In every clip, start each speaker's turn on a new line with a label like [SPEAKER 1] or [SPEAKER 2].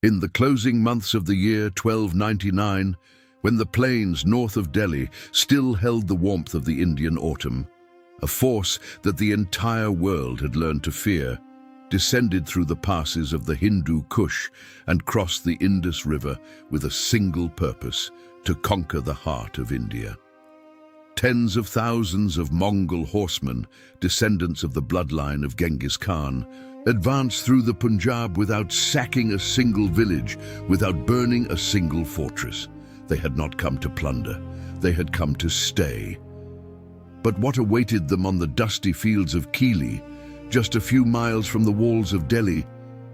[SPEAKER 1] In the closing months of the year 1299, when the plains north of Delhi still held the warmth of the Indian autumn, a force that the entire world had learned to fear descended through the passes of the Hindu Kush and crossed the Indus River with a single purpose: to conquer the heart of India. Tens of thousands of Mongol horsemen, descendants of the bloodline of Genghis Khan, advanced through the Punjab without sacking a single village, without burning a single fortress. They had not come to plunder, they had come to stay. But what awaited them on the dusty fields of Kili, just a few miles from the walls of Delhi,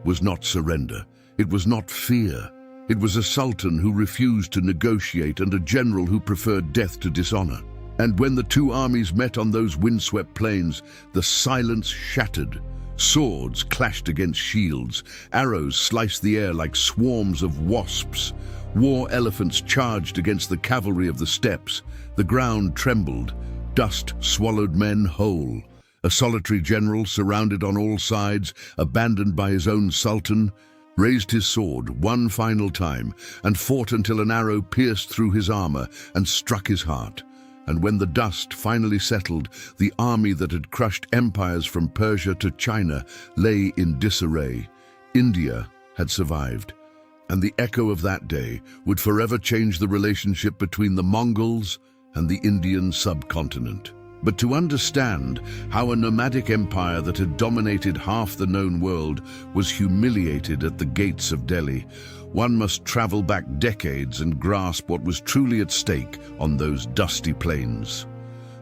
[SPEAKER 1] was not surrender. It was not fear. It was a sultan who refused to negotiate and a general who preferred death to dishonor. And when the two armies met on those windswept plains, the silence shattered. Swords clashed against shields, arrows sliced the air like swarms of wasps. War elephants charged against the cavalry of the steppes. The ground trembled. Dust swallowed men whole. A solitary general, surrounded on all sides, abandoned by his own sultan, raised his sword one final time and fought until an arrow pierced through his armor and struck his heart. And when the dust finally settled, the army that had crushed empires from Persia to China lay in disarray. India had survived, and the echo of that day would forever change the relationship between the Mongols and the Indian subcontinent. But to understand how a nomadic empire that had dominated half the known world was humiliated at the gates of Delhi, one must travel back decades and grasp what was truly at stake on those dusty plains.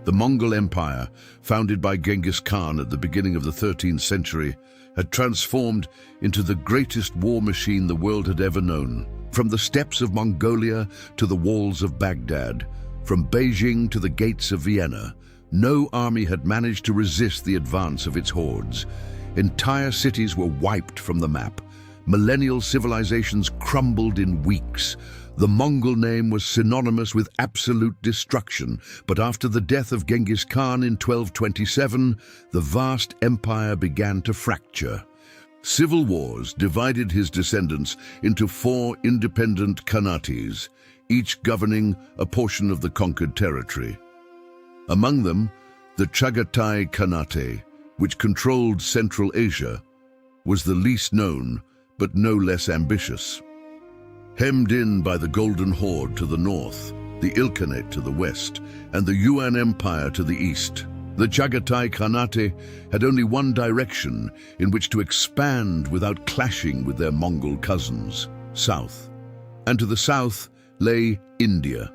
[SPEAKER 1] The Mongol Empire, founded by Genghis Khan at the beginning of the 13th century, had transformed into the greatest war machine the world had ever known. From the steppes of Mongolia to the walls of Baghdad, from Beijing to the gates of Vienna, no army had managed to resist the advance of its hordes. Entire cities were wiped from the map. Millennial civilizations crumbled in weeks. The Mongol name was synonymous with absolute destruction, but after the death of Genghis Khan in 1227, the vast empire began to fracture. Civil wars divided his descendants into 4 independent khanates, each governing a portion of the conquered territory. Among them, the Chagatai Khanate, which controlled Central Asia, was the least known, but no less ambitious. Hemmed in by the Golden Horde to the north, the Ilkhanate to the west, and the Yuan Empire to the east, the Chagatai Khanate had only one direction in which to expand without clashing with their Mongol cousins: south. And to the south lay India.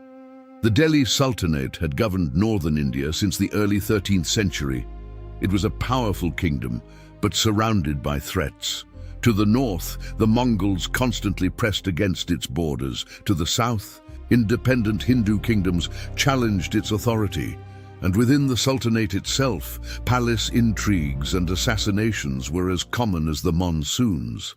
[SPEAKER 1] The Delhi Sultanate had governed northern India since the early 13th century. It was a powerful kingdom, but surrounded by threats. To the north, the Mongols constantly pressed against its borders. To the south, independent Hindu kingdoms challenged its authority. And within the Sultanate itself, palace intrigues and assassinations were as common as the monsoons.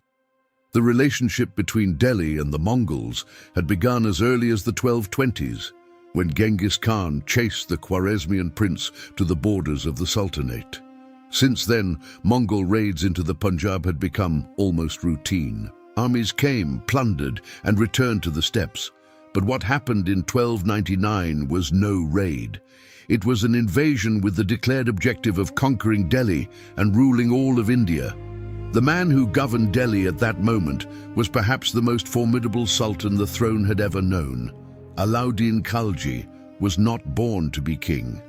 [SPEAKER 1] The relationship between Delhi and the Mongols had begun as early as the 1220s, when Genghis Khan chased the Khwarezmian prince to the borders of the Sultanate. Since then, Mongol raids into the Punjab had become almost routine. Armies came, plundered, and returned to the steppes. But what happened in 1299 was no raid. It was an invasion with the declared objective of conquering Delhi and ruling all of India. The man who governed Delhi at that moment was perhaps the most formidable sultan the throne had ever known. Alauddin Khalji was not born to be king.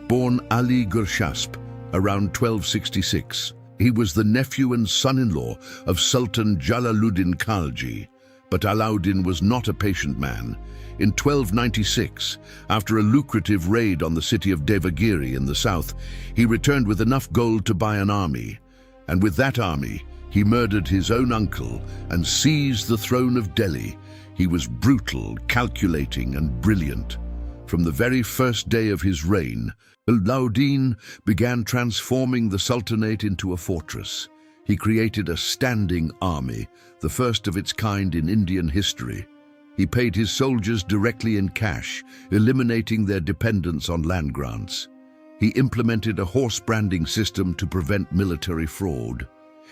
[SPEAKER 1] Born Ali Gurshasp around 1266, he was the nephew and son-in-law of Sultan Jalaluddin Khalji. But Alauddin was not a patient man. In 1296, after a lucrative raid on the city of Devagiri in the south, he returned with enough gold to buy an army. And with that army, he murdered his own uncle and seized the throne of Delhi. He was brutal, calculating, and brilliant. From the very first day of his reign, Alauddin began transforming the Sultanate into a fortress. He created a standing army, the first of its kind in Indian history. He paid his soldiers directly in cash, eliminating their dependence on land grants. He implemented a horse branding system to prevent military fraud.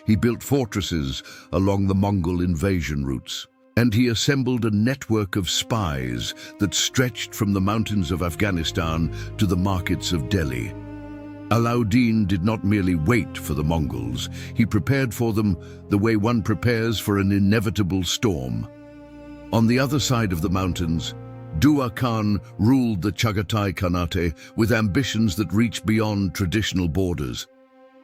[SPEAKER 1] He built fortresses along the Mongol invasion routes, and he assembled a network of spies that stretched from the mountains of Afghanistan to the markets of Delhi. Alauddin did not merely wait for the Mongols, he prepared for them the way one prepares for an inevitable storm. On the other side of the mountains, Dua Khan ruled the Chagatai Khanate with ambitions that reached beyond traditional borders.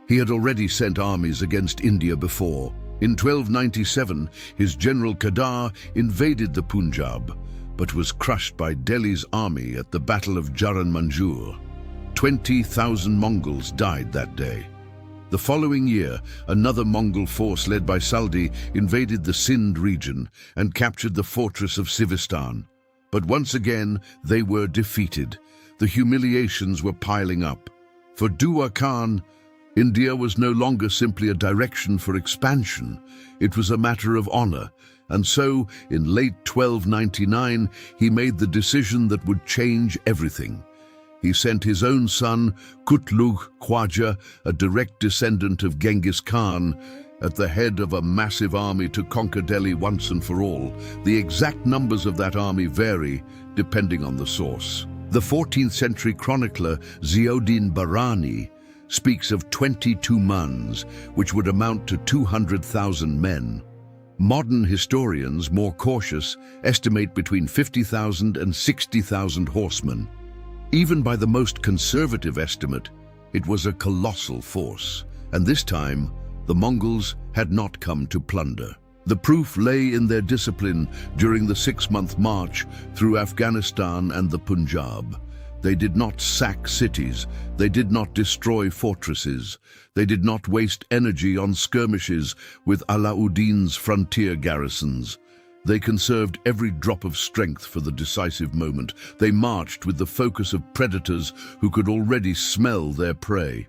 [SPEAKER 1] He had already sent armies against India before. In 1297, his general Kedar invaded the Punjab, but was crushed by Delhi's army at the Battle of Jaran Manjur. 20,000 Mongols died that day. The following year, another Mongol force led by Saldi invaded the Sindh region and captured the fortress of Sivistan. But once again, they were defeated. The humiliations were piling up. For Dua Khan, India was no longer simply a direction for expansion. It was a matter of honor. And so, in late 1299, he made the decision that would change everything. He sent his own son, Kutlug Khwaja, a direct descendant of Genghis Khan, at the head of a massive army to conquer Delhi once and for all. The exact numbers of that army vary, depending on the source. The 14th century chronicler Ziauddin Barani speaks of 22 Muns, which would amount to 200,000 men. Modern historians, more cautious, estimate between 50,000 and 60,000 horsemen. Even by the most conservative estimate, it was a colossal force, and this time, the Mongols had not come to plunder. The proof lay in their discipline during the 6-month march through Afghanistan and the Punjab. They did not sack cities, they did not destroy fortresses, they did not waste energy on skirmishes with Alauddin's frontier garrisons. They conserved every drop of strength for the decisive moment. They marched with the focus of predators who could already smell their prey.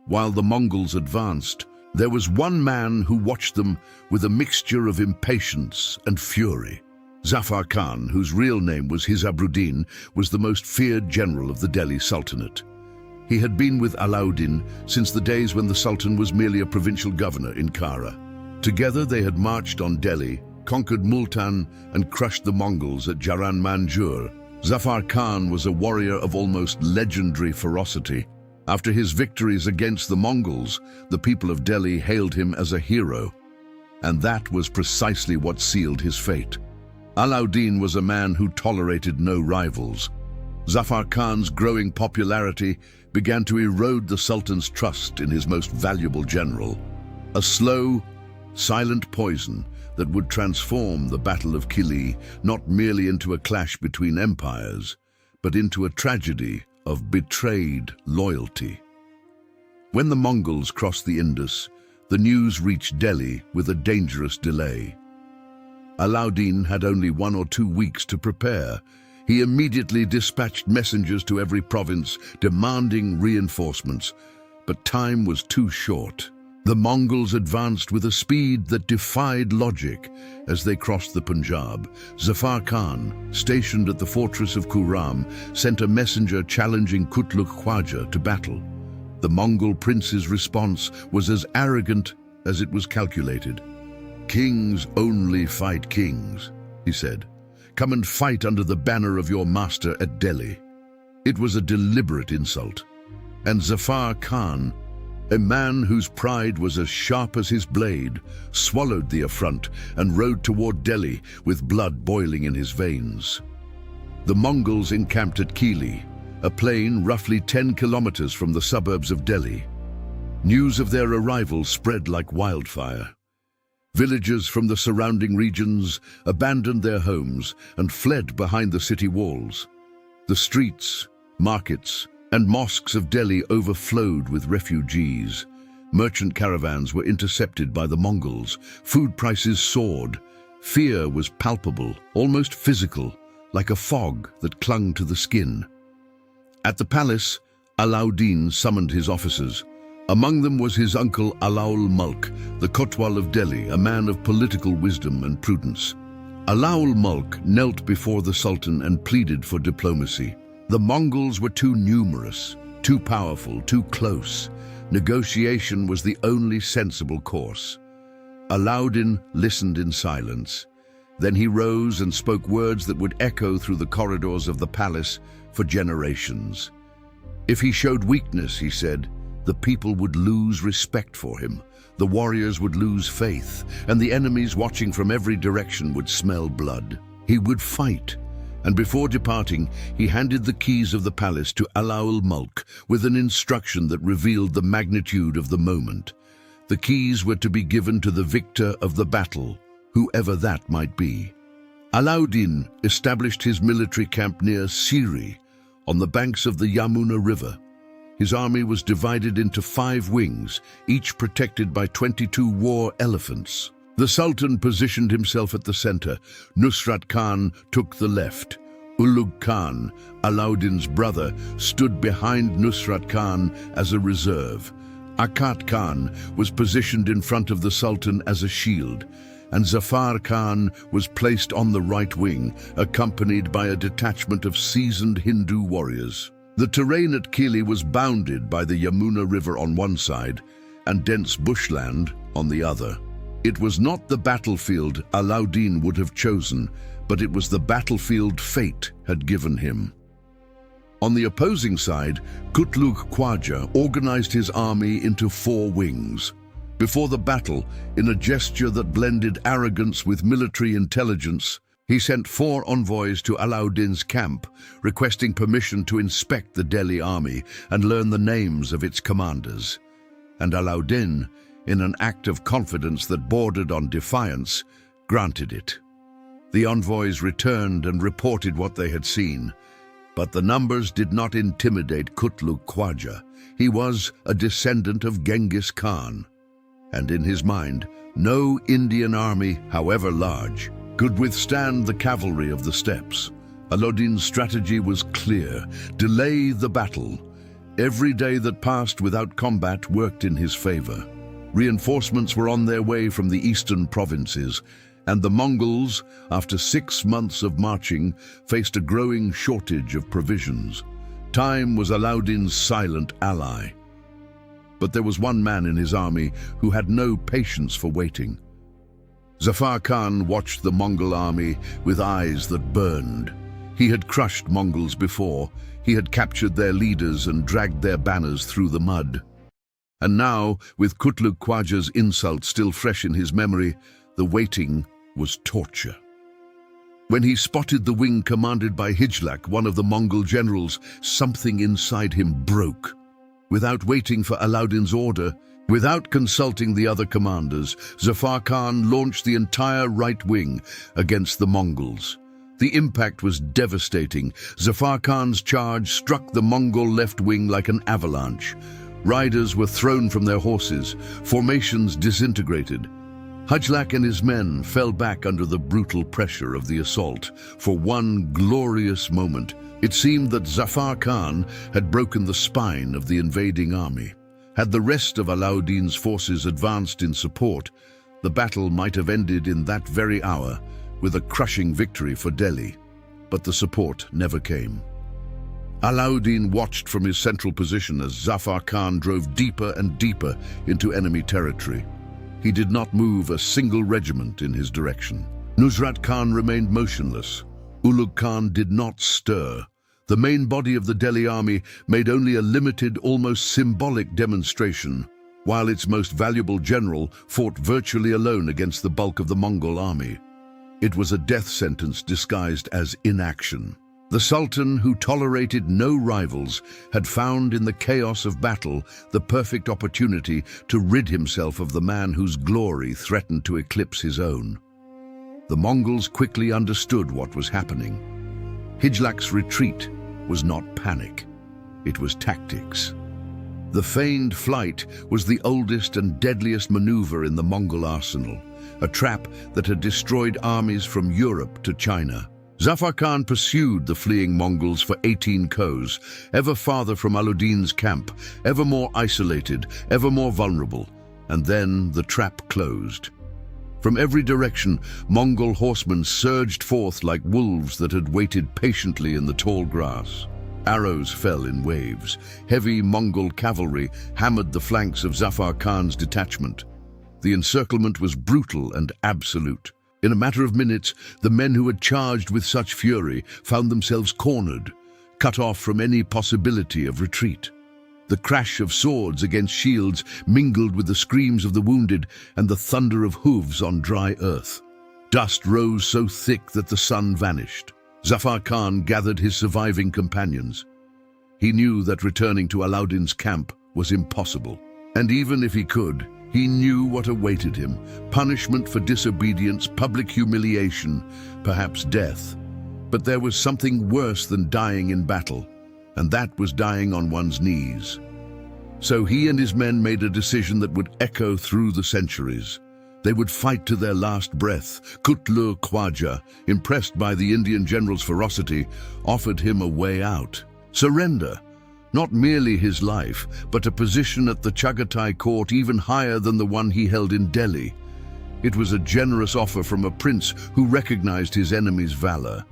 [SPEAKER 1] While the Mongols advanced, there was one man who watched them with a mixture of impatience and fury. Zafar Khan, whose real name was Hizabruddin, was the most feared general of the Delhi Sultanate. He had been with Alauddin since the days when the Sultan was merely a provincial governor in Kara. Together they had marched on Delhi, conquered Multan, and crushed the Mongols at Jaran Manjur. Zafar Khan was a warrior of almost legendary ferocity. After his victories against the Mongols, the people of Delhi hailed him as a hero. And that was precisely what sealed his fate. Alauddin was a man who tolerated no rivals. Zafar Khan's growing popularity began to erode the Sultan's trust in his most valuable general. A slow, silent poison that would transform the Battle of Kili not merely into a clash between empires, but into a tragedy of betrayed loyalty. When the Mongols crossed the Indus, the news reached Delhi with a dangerous delay. Alauddin had only 1 or 2 weeks to prepare. He immediately dispatched messengers to every province demanding reinforcements, but time was too short. The Mongols advanced with a speed that defied logic as they crossed the Punjab. Zafar Khan, stationed at the fortress of Khurram, sent a messenger challenging Kutlug Khwaja to battle. The Mongol prince's response was as arrogant as it was calculated. "Kings only fight kings," he said. "Come and fight under the banner of your master at Delhi." It was a deliberate insult. And Zafar Khan, a man whose pride was as sharp as his blade, swallowed the affront and rode toward Delhi with blood boiling in his veins. The Mongols encamped at Kili, a plain roughly 10 kilometers from the suburbs of Delhi. News of their arrival spread like wildfire. Villagers from the surrounding regions abandoned their homes and fled behind the city walls. The streets, markets, and mosques of Delhi overflowed with refugees. Merchant caravans were intercepted by the Mongols. Food prices soared. Fear was palpable, almost physical, like a fog that clung to the skin. At the palace, Alauddin summoned his officers. Among them was his uncle Alaul Mulk, the Kotwal of Delhi, a man of political wisdom and prudence. Alaul Mulk knelt before the Sultan and pleaded for diplomacy. The Mongols were too numerous, too powerful, too close. Negotiation was the only sensible course. Alauddin listened in silence. Then he rose and spoke words that would echo through the corridors of the palace for generations. If he showed weakness, he said, the people would lose respect for him, the warriors would lose faith, and the enemies watching from every direction would smell blood. He would fight, and before departing, he handed the keys of the palace to Alaa-ul-Mulk with an instruction that revealed the magnitude of the moment. The keys were to be given to the victor of the battle, whoever that might be. Alauddin established his military camp near Siri, on the banks of the Yamuna River. His army was divided into 5 wings, each protected by 22 war elephants. The Sultan positioned himself at the center. Nusrat Khan took the left. Ulugh Khan, Alauddin's brother, stood behind Nusrat Khan as a reserve. Akat Khan was positioned in front of the Sultan as a shield, and Zafar Khan was placed on the right wing, accompanied by a detachment of seasoned Hindu warriors. The terrain at Kili was bounded by the Yamuna River on one side and dense bushland on the other. It was not the battlefield Alauddin would have chosen, but it was the battlefield fate had given him. On the opposing side, Kutluk Khwaja organized his army into 4 wings. Before the battle, in a gesture that blended arrogance with military intelligence, he sent 4 envoys to Alauddin's camp, requesting permission to inspect the Delhi army and learn the names of its commanders. And Alauddin, in an act of confidence that bordered on defiance, granted it. The envoys returned and reported what they had seen, but the numbers did not intimidate Kutluk Khwaja. He was a descendant of Genghis Khan, and in his mind, no Indian army, however large, could withstand the cavalry of the steppes. Alauddin's strategy was clear: delay the battle. Every day that passed without combat worked in his favor. Reinforcements were on their way from the eastern provinces, and the Mongols, after 6 months of marching, faced a growing shortage of provisions. Time was Alauddin's silent ally. But there was one man in his army who had no patience for waiting. Zafar Khan watched the Mongol army with eyes that burned. He had crushed Mongols before. He had captured their leaders and dragged their banners through the mud. And now, with Kutluk Khwaja's insult still fresh in his memory, the waiting was torture. When he spotted the wing commanded by Hijlak, one of the Mongol generals, something inside him broke. Without waiting for Alauddin's order, without consulting the other commanders, Zafar Khan launched the entire right wing against the Mongols. The impact was devastating. Zafar Khan's charge struck the Mongol left wing like an avalanche. Riders were thrown from their horses, formations disintegrated. Hijlak and his men fell back under the brutal pressure of the assault. For one glorious moment, it seemed that Zafar Khan had broken the spine of the invading army. Had the rest of Alauddin's forces advanced in support, the battle might have ended in that very hour with a crushing victory for Delhi. But the support never came. Alauddin watched from his central position as Zafar Khan drove deeper and deeper into enemy territory. He did not move a single regiment in his direction. Nusrat Khan remained motionless. Ulugh Khan did not stir. The main body of the Delhi army made only a limited, almost symbolic demonstration, while its most valuable general fought virtually alone against the bulk of the Mongol army. It was a death sentence disguised as inaction. The Sultan, who tolerated no rivals, had found in the chaos of battle the perfect opportunity to rid himself of the man whose glory threatened to eclipse his own. The Mongols quickly understood what was happening. Hijlak's retreat was not panic, it was tactics. The feigned flight was the oldest and deadliest maneuver in the Mongol arsenal, a trap that had destroyed armies from Europe to China. Zafar Khan pursued the fleeing Mongols for 18 kos, ever farther from Alauddin's camp, ever more isolated, ever more vulnerable, and then the trap closed. From every direction, Mongol horsemen surged forth like wolves that had waited patiently in the tall grass. Arrows fell in waves. Heavy Mongol cavalry hammered the flanks of Zafar Khan's detachment. The encirclement was brutal and absolute. In a matter of minutes, the men who had charged with such fury found themselves cornered, cut off from any possibility of retreat. The crash of swords against shields mingled with the screams of the wounded and the thunder of hooves on dry earth. Dust rose so thick that the sun vanished. Zafar Khan gathered his surviving companions. He knew that returning to Alauddin's camp was impossible. And even if he could, he knew what awaited him: punishment for disobedience, public humiliation, perhaps death. But there was something worse than dying in battle, and that was dying on one's knees. So he and his men made a decision that would echo through the centuries. They would fight to their last breath. Kutlu Khwaja, impressed by the Indian general's ferocity, offered him a way out: surrender. Not merely his life, but a position at the Chagatai court even higher than the one he held in Delhi. It was a generous offer from a prince who recognized his enemy's valor.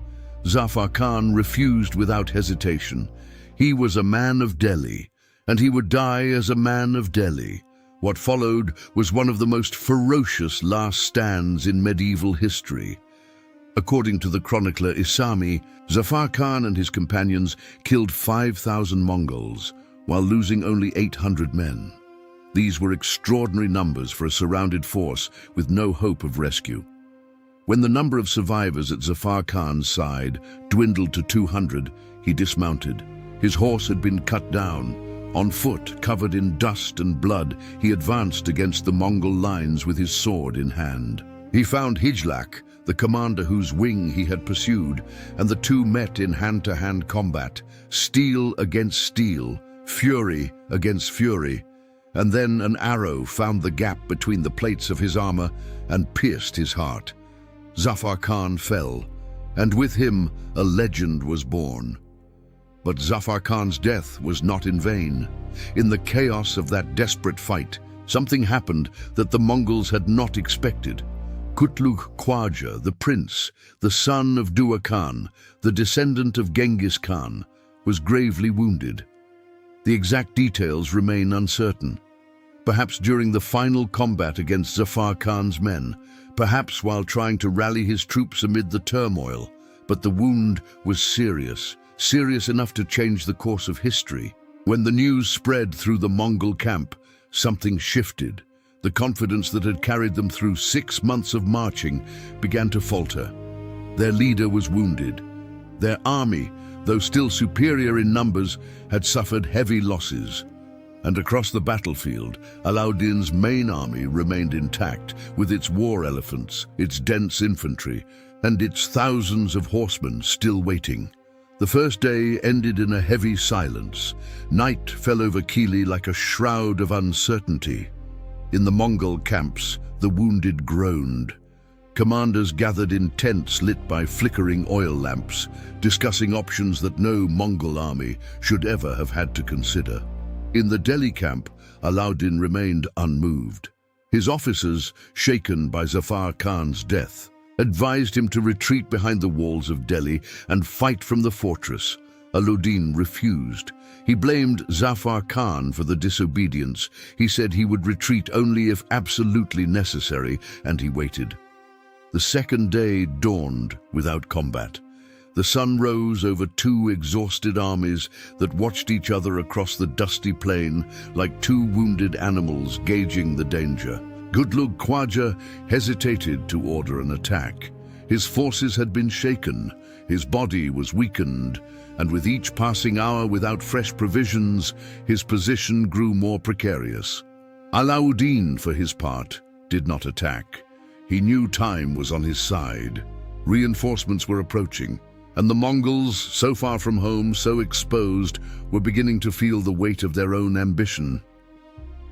[SPEAKER 1] Zafar Khan refused without hesitation. He was a man of Delhi, and he would die as a man of Delhi. What followed was one of the most ferocious last stands in medieval history. According to the chronicler Isami, Zafar Khan and his companions killed 5,000 Mongols, while losing only 800 men. These were extraordinary numbers for a surrounded force with no hope of rescue. When the number of survivors at Zafar Khan's side dwindled to 200, he dismounted. His horse had been cut down. On foot, covered in dust and blood, he advanced against the Mongol lines with his sword in hand. He found Hijlak, the commander whose wing he had pursued, and the two met in hand-to-hand combat, steel against steel, fury against fury. And then an arrow found the gap between the plates of his armor and pierced his heart. Zafar Khan fell, and with him a legend was born. But Zafar Khan's death was not in vain. In the chaos of that desperate fight, something happened that the Mongols had not expected. Kutlu Khwaja, the prince, the son of Dua Khan, the descendant of Genghis Khan, was gravely wounded. The exact details remain uncertain. Perhaps during the final combat against Zafar Khan's men, perhaps while trying to rally his troops amid the turmoil, but the wound was serious enough to change the course of history. When the news spread through the Mongol camp, something shifted. The confidence that had carried them through 6 months of marching began to falter. Their leader was wounded. Their army, though still superior in numbers, had suffered heavy losses. And across the battlefield, Alauddin's main army remained intact, with its war elephants, its dense infantry, and its thousands of horsemen still waiting. The first day ended in a heavy silence. Night fell over Kili like a shroud of uncertainty. In the Mongol camps, the wounded groaned. Commanders gathered in tents lit by flickering oil lamps, discussing options that no Mongol army should ever have had to consider. In the Delhi camp, Alauddin remained unmoved. His officers, shaken by Zafar Khan's death, advised him to retreat behind the walls of Delhi and fight from the fortress. Alauddin refused. He blamed Zafar Khan for the disobedience. He said he would retreat only if absolutely necessary, and he waited. The second day dawned without combat. The sun rose over two exhausted armies that watched each other across the dusty plain like two wounded animals gauging the danger. Kutlu Khwaja hesitated to order an attack. His forces had been shaken, his body was weakened, and with each passing hour without fresh provisions, his position grew more precarious. Alauddin, for his part, did not attack. He knew time was on his side. Reinforcements were approaching, and the Mongols, so far from home, so exposed, were beginning to feel the weight of their own ambition.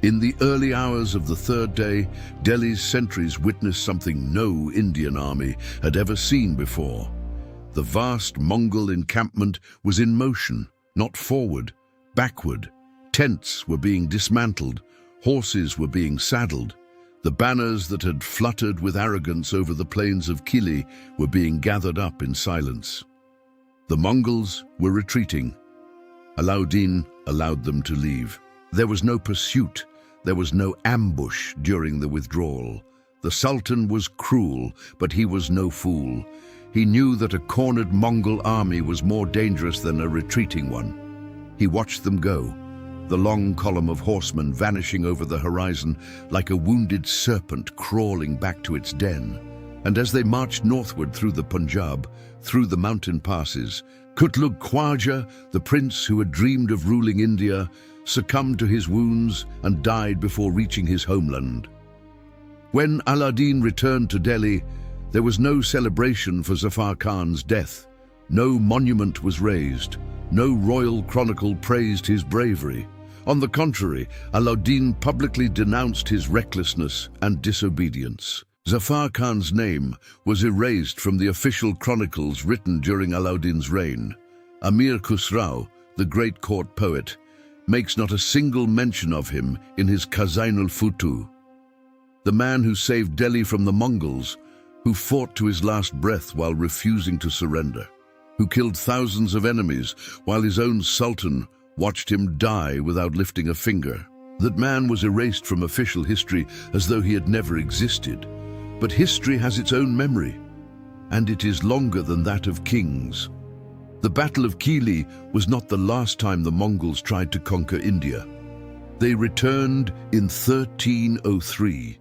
[SPEAKER 1] In the early hours of the third day, Delhi's sentries witnessed something no Indian army had ever seen before. The vast Mongol encampment was in motion, not forward, backward. Tents were being dismantled, horses were being saddled. The banners that had fluttered with arrogance over the plains of Kili were being gathered up in silence. The Mongols were retreating. Alauddin allowed them to leave. There was no pursuit, there was no ambush during the withdrawal. The Sultan was cruel, but he was no fool. He knew that a cornered Mongol army was more dangerous than a retreating one. He watched them go, the long column of horsemen vanishing over the horizon like a wounded serpent crawling back to its den. And as they marched northward through the Punjab, through the mountain passes, Kutlug Khwaja, the prince who had dreamed of ruling India, succumbed to his wounds and died before reaching his homeland. When Alauddin returned to Delhi, there was no celebration for Zafar Khan's death. No monument was raised. No royal chronicle praised his bravery. On the contrary, Alauddin publicly denounced his recklessness and disobedience. Zafar Khan's name was erased from the official chronicles written during Alauddin's reign. Amir Khusrau, the great court poet, makes not a single mention of him in his Khazain-ul-Futuh. The man who saved Delhi from the Mongols, who fought to his last breath while refusing to surrender, who killed thousands of enemies while his own sultan watched him die without lifting a finger. That man was erased from official history as though he had never existed. But history has its own memory, and it is longer than that of kings. The Battle of Kili was not the last time the Mongols tried to conquer India. They returned in 1303,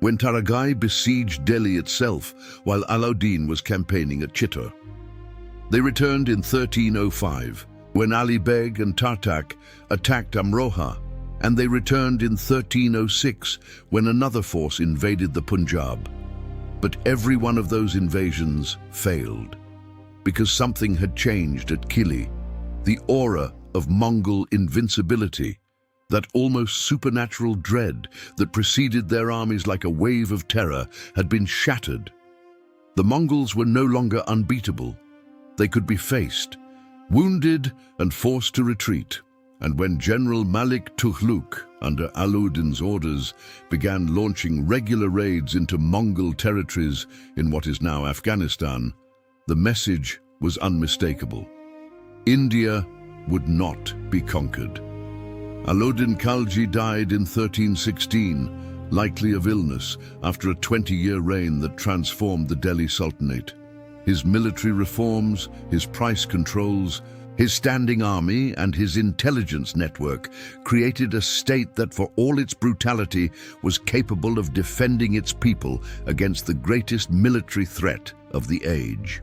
[SPEAKER 1] when Taragai besieged Delhi itself while Alauddin was campaigning at Chittor. They returned in 1305, when Ali Beg and Tartak attacked Amroha, and they returned in 1306, when another force invaded the Punjab. But every one of those invasions failed, because something had changed at Kili. The aura of Mongol invincibility, that almost supernatural dread that preceded their armies like a wave of terror, had been shattered. The Mongols were no longer unbeatable. They could be faced, wounded and forced to retreat. And when General Malik Tughlaq, under Alauddin's orders, began launching regular raids into Mongol territories in what is now Afghanistan, the message was unmistakable. India would not be conquered. Alauddin Khalji died in 1316, likely of illness, after a 20-year reign that transformed the Delhi Sultanate. His military reforms, his price controls, his standing army and his intelligence network created a state that, for all its brutality, was capable of defending its people against the greatest military threat of the age.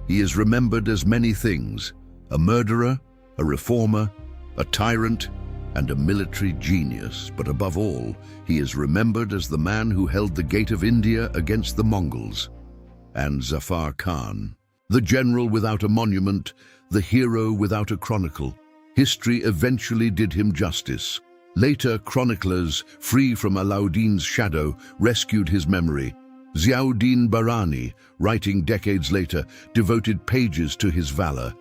[SPEAKER 1] He is remembered as many things: a murderer, a reformer, a tyrant, and a military genius. But above all, he is remembered as the man who held the gate of India against the Mongols. And Zafar Khan, the general without a monument, the hero without a chronicle. History eventually did him justice. Later chroniclers, free from Alauddin's shadow, rescued his memory. Ziauddin Barani, writing decades later, devoted pages to his valor.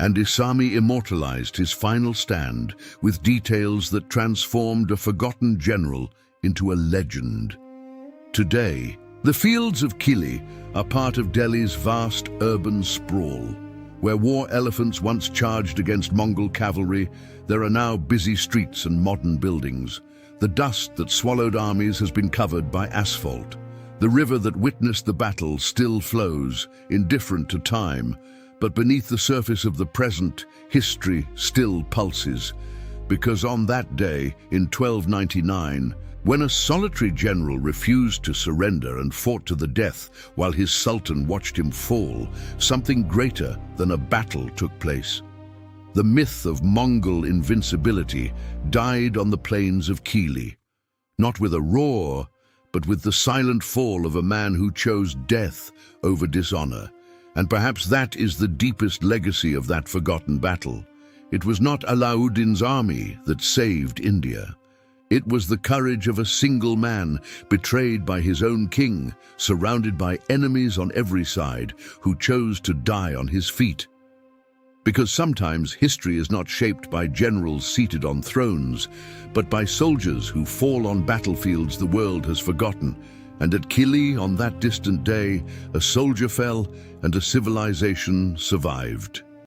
[SPEAKER 1] And Isami immortalized his final stand with details that transformed a forgotten general into a legend. Today, the fields of Kili are part of Delhi's vast urban sprawl. Where war elephants once charged against Mongol cavalry, there are now busy streets and modern buildings. The dust that swallowed armies has been covered by asphalt. The river that witnessed the battle still flows, indifferent to time, but beneath the surface of the present, history still pulses. Because on that day, in 1299, when a solitary general refused to surrender and fought to the death while his sultan watched him fall, something greater than a battle took place. The myth of Mongol invincibility died on the plains of Kili, not with a roar, but with the silent fall of a man who chose death over dishonor. And perhaps that is the deepest legacy of that forgotten battle. It was not Alauddin's army that saved India. It was the courage of a single man, betrayed by his own king, surrounded by enemies on every side, who chose to die on his feet. Because sometimes history is not shaped by generals seated on thrones, but by soldiers who fall on battlefields the world has forgotten. And at Kili, on that distant day, a soldier fell and a civilization survived.